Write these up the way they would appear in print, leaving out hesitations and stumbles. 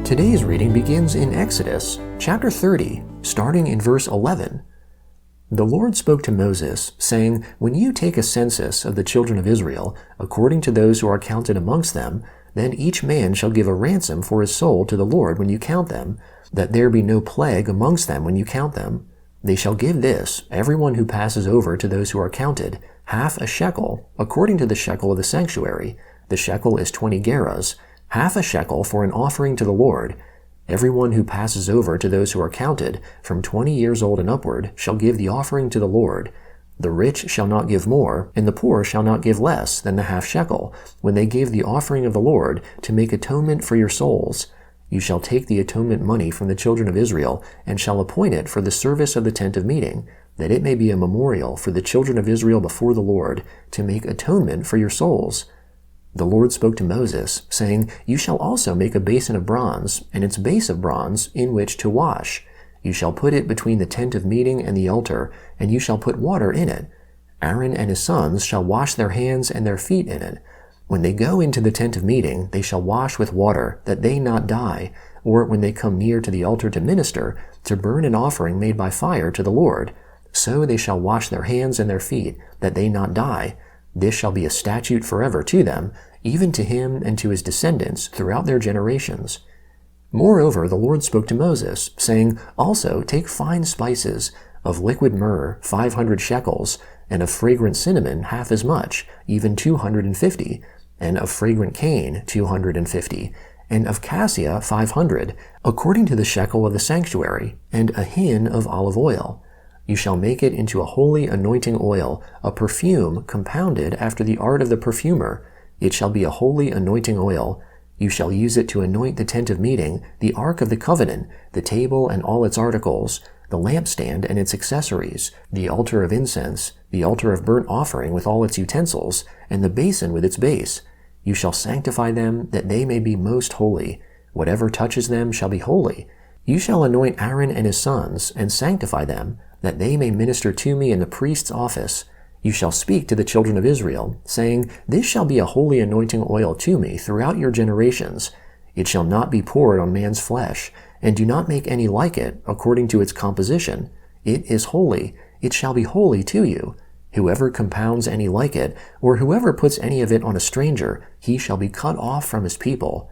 Today's reading begins in Exodus, chapter 30, starting in verse 11. The Lord spoke to Moses, saying, "When you take a census of the children of Israel, according to those who are counted amongst them, then each man shall give a ransom for his soul to the Lord when you count them, that there be no plague amongst them when you count them. They shall give this, everyone who passes over to those who are counted, half a shekel, according to the shekel of the sanctuary. The shekel is 20 gerahs, half a shekel for an offering to the Lord. Everyone who passes over to those who are counted, from 20 years old and upward, shall give the offering to the Lord. The rich shall not give more, and the poor shall not give less than the half shekel, when they give the offering of the Lord, to make atonement for your souls. You shall take the atonement money from the children of Israel, and shall appoint it for the service of the tent of meeting, that it may be a memorial for the children of Israel before the Lord, to make atonement for your souls. The Lord spoke to Moses, saying, You shall also make a basin of bronze, and its base of bronze, in which to wash. You shall put it between the tent of meeting and the altar, and you shall put water in it. Aaron and his sons shall wash their hands and their feet in it. When they go into the tent of meeting, they shall wash with water, that they not die, or when they come near to the altar to minister, to burn an offering made by fire to the Lord. So they shall wash their hands and their feet, that they not die. This shall be a statute forever to them, even to him and to his descendants throughout their generations. Moreover, the Lord spoke to Moses, saying, Also take fine spices, of liquid myrrh 500 shekels, and of fragrant cinnamon half as much, even 250, and of fragrant cane 250, and of cassia 500, according to the shekel of the sanctuary, and a hin of olive oil. You shall make it into a holy anointing oil, a perfume compounded after the art of the perfumer. It shall be a holy anointing oil. You shall use it to anoint the tent of meeting, the ark of the covenant, the table and all its articles, the lampstand and its accessories, the altar of incense, the altar of burnt offering with all its utensils, and the basin with its base. You shall sanctify them, that they may be most holy. Whatever touches them shall be holy. You shall anoint Aaron and his sons, and sanctify them, that they may minister to me in the priest's office. You shall speak to the children of Israel, saying, This shall be a holy anointing oil to me throughout your generations. It shall not be poured on man's flesh, and do not make any like it, according to its composition. It is holy, it shall be holy to you. Whoever compounds any like it, or whoever puts any of it on a stranger, he shall be cut off from his people.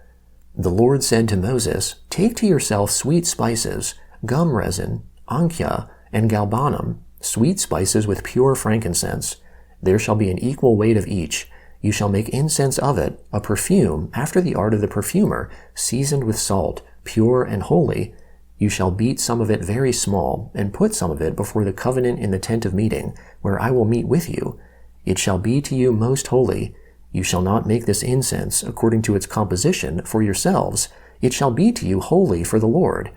The Lord said to Moses, Take to yourself sweet spices, gum resin, ankia, and galbanum, sweet spices with pure frankincense. There shall be an equal weight of each. You shall make incense of it, a perfume after the art of the perfumer, seasoned with salt, pure and holy. You shall beat some of it very small, and put some of it before the covenant in the tent of meeting, where I will meet with you. It shall be to you most holy. You shall not make this incense according to its composition for yourselves. It shall be to you holy for the Lord.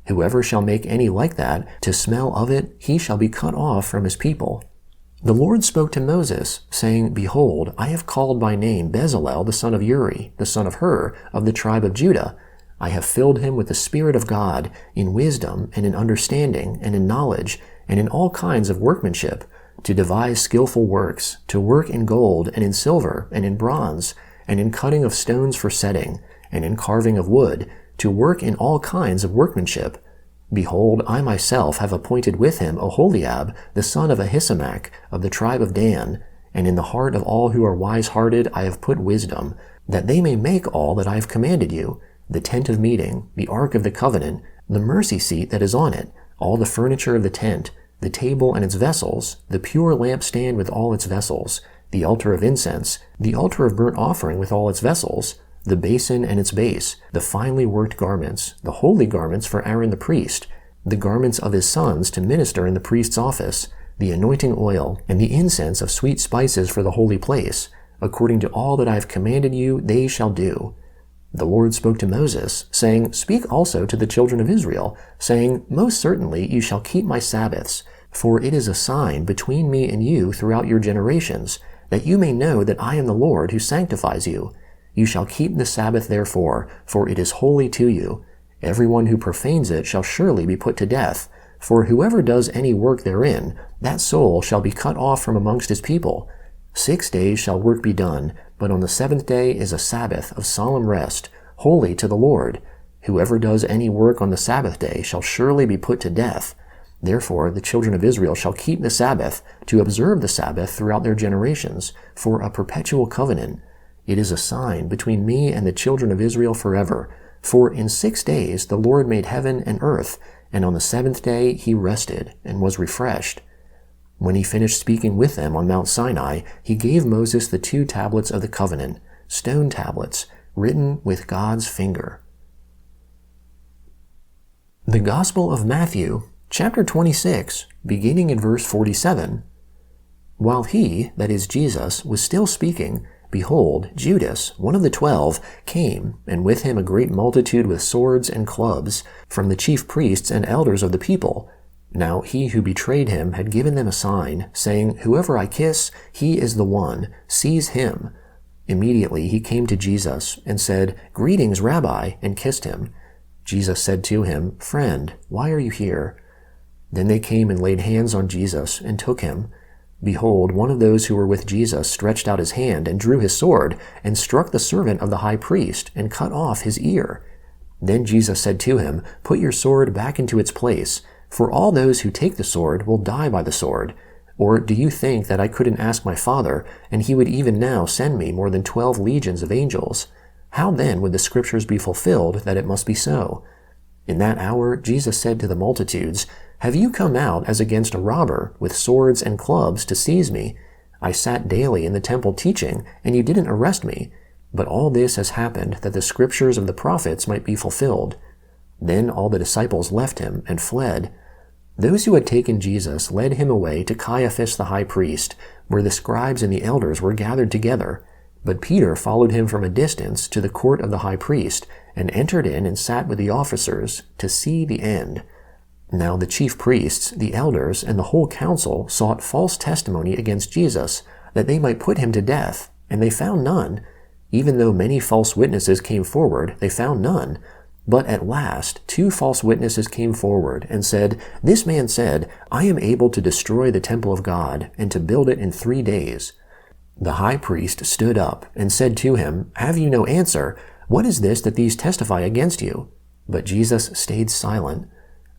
Whoever shall make any like that, to smell of it, he shall be cut off from his people. The Lord spoke to Moses, saying, Behold, I have called by name Bezalel the son of Uri, the son of Hur, of the tribe of Judah. I have filled him with the Spirit of God, in wisdom, and in understanding, and in knowledge, and in all kinds of workmanship, to devise skillful works, to work in gold, and in silver, and in bronze, and in cutting of stones for setting, and in carving of wood, to work in all kinds of workmanship. Behold, I myself have appointed with him Oholiab, the son of Ahisamach, of the tribe of Dan, and in the heart of all who are wise-hearted I have put wisdom, that they may make all that I have commanded you, the tent of meeting, the ark of the covenant, the mercy seat that is on it, all the furniture of the tent, the table and its vessels, the pure lampstand with all its vessels, the altar of incense, the altar of burnt offering with all its vessels, the basin and its base, the finely worked garments, the holy garments for Aaron the priest, the garments of his sons to minister in the priest's office, the anointing oil, and the incense of sweet spices for the holy place. According to all that I have commanded you, they shall do. The Lord spoke to Moses, saying, Speak also to the children of Israel, saying, Most certainly you shall keep my Sabbaths, for it is a sign between me and you throughout your generations, that you may know that I am the Lord who sanctifies you. You shall keep the Sabbath therefore, for it is holy to you. Everyone who profanes it shall surely be put to death. For whoever does any work therein, that soul shall be cut off from amongst his people. 6 days shall work be done, but on the 7th day is a Sabbath of solemn rest, holy to the Lord. Whoever does any work on the Sabbath day shall surely be put to death. Therefore the children of Israel shall keep the Sabbath, to observe the Sabbath throughout their generations, for a perpetual covenant. It is a sign between me and the children of Israel forever. For in 6 days the Lord made heaven and earth, and on the 7th day he rested and was refreshed. When he finished speaking with them on Mount Sinai, he gave Moses the 2 tablets of the covenant, stone tablets, written with God's finger. The Gospel of Matthew, chapter 26, beginning in verse 47. While he, that is Jesus, was still speaking, behold, Judas, one of the 12, came, and with him a great multitude with swords and clubs, from the chief priests and elders of the people. Now he who betrayed him had given them a sign, saying, Whoever I kiss, he is the one, seize him. Immediately he came to Jesus, and said, Greetings, Rabbi, and kissed him. Jesus said to him, Friend, why are you here? Then they came and laid hands on Jesus, and took him. Behold, one of those who were with Jesus stretched out his hand, and drew his sword, and struck the servant of the high priest, and cut off his ear. Then Jesus said to him, Put your sword back into its place, for all those who take the sword will die by the sword. Or do you think that I couldn't ask my Father, and he would even now send me more than 12 legions of angels? How then would the Scriptures be fulfilled that it must be so? In that hour Jesus said to the multitudes, Have you come out as against a robber, with swords and clubs, to seize me? I sat daily in the temple teaching, and you didn't arrest me. But all this has happened that the Scriptures of the prophets might be fulfilled. Then all the disciples left him and fled. Those who had taken Jesus led him away to Caiaphas the high priest, where the scribes and the elders were gathered together. But Peter followed him from a distance to the court of the high priest, and entered in and sat with the officers to see the end. Now the chief priests, the elders, and the whole council sought false testimony against Jesus, that they might put him to death, and they found none. Even though many false witnesses came forward, they found none. But at last 2 false witnesses came forward and said, This man said, I am able to destroy the temple of God, and to build it in 3 days. The high priest stood up and said to him, Have you no answer? What is this that these testify against you? But Jesus stayed silent.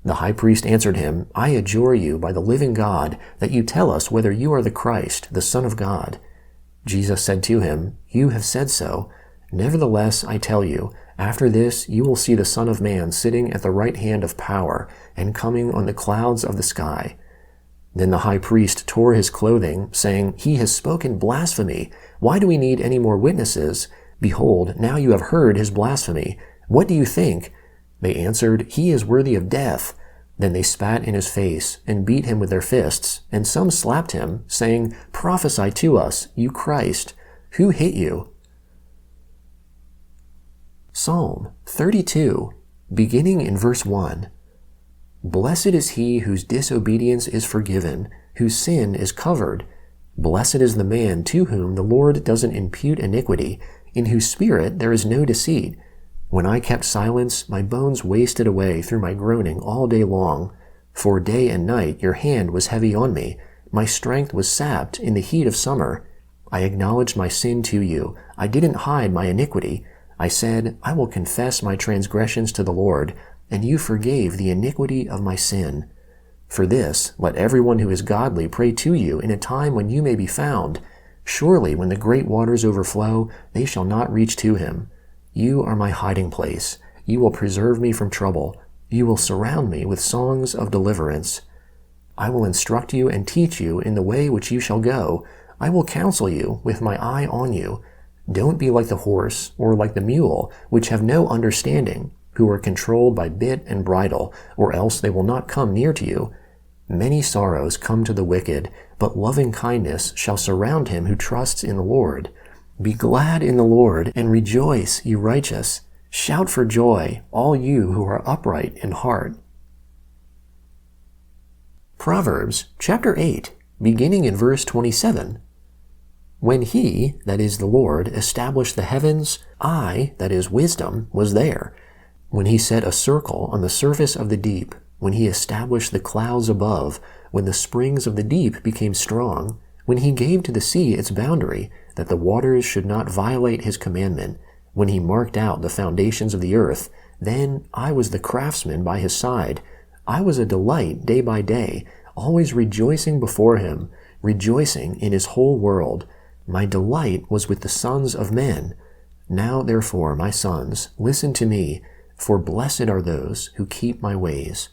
The high priest answered him, I adjure you by the living God, that you tell us whether you are the Christ, the Son of God. Jesus said to him, You have said so. Nevertheless, I tell you, after this you will see the Son of Man sitting at the right hand of power, and coming on the clouds of the sky. Then the high priest tore his clothing, saying, He has spoken blasphemy. Why do we need any more witnesses? Behold, now you have heard his blasphemy. What do you think? They answered, He is worthy of death. Then they spat in his face, and beat him with their fists, and some slapped him, saying, Prophesy to us, you Christ. Who hit you? Psalm 32, beginning in verse 1. Blessed is he whose disobedience is forgiven, whose sin is covered. Blessed is the man to whom the Lord doesn't impute iniquity, in whose spirit there is no deceit. When I kept silence, my bones wasted away through my groaning all day long. For day and night your hand was heavy on me. My strength was sapped in the heat of summer. I acknowledged my sin to you. I didn't hide my iniquity. I said, I will confess my transgressions to the Lord, and you forgave the iniquity of my sin. For this, let everyone who is godly pray to you in a time when you may be found. Surely when the great waters overflow, they shall not reach to him. You are my hiding place. You will preserve me from trouble. You will surround me with songs of deliverance. I will instruct you and teach you in the way which you shall go. I will counsel you with my eye on you. Don't be like the horse or like the mule, which have no understanding, who are controlled by bit and bridle, or else they will not come near to you. Many sorrows come to the wicked, but loving kindness shall surround him who trusts in the Lord. Be glad in the Lord, and rejoice, you righteous. Shout for joy, all you who are upright in heart. Proverbs chapter 8, beginning in verse 27. When he, that is the Lord, established the heavens, I, that is wisdom, was there. When he set a circle on the surface of the deep, when he established the clouds above, when the springs of the deep became strong, when he gave to the sea its boundary, that the waters should not violate his commandment, when he marked out the foundations of the earth, then I was the craftsman by his side. I was a delight day by day, always rejoicing before him, rejoicing in his whole world. My delight was with the sons of men. Now therefore, my sons, listen to me, for blessed are those who keep my ways.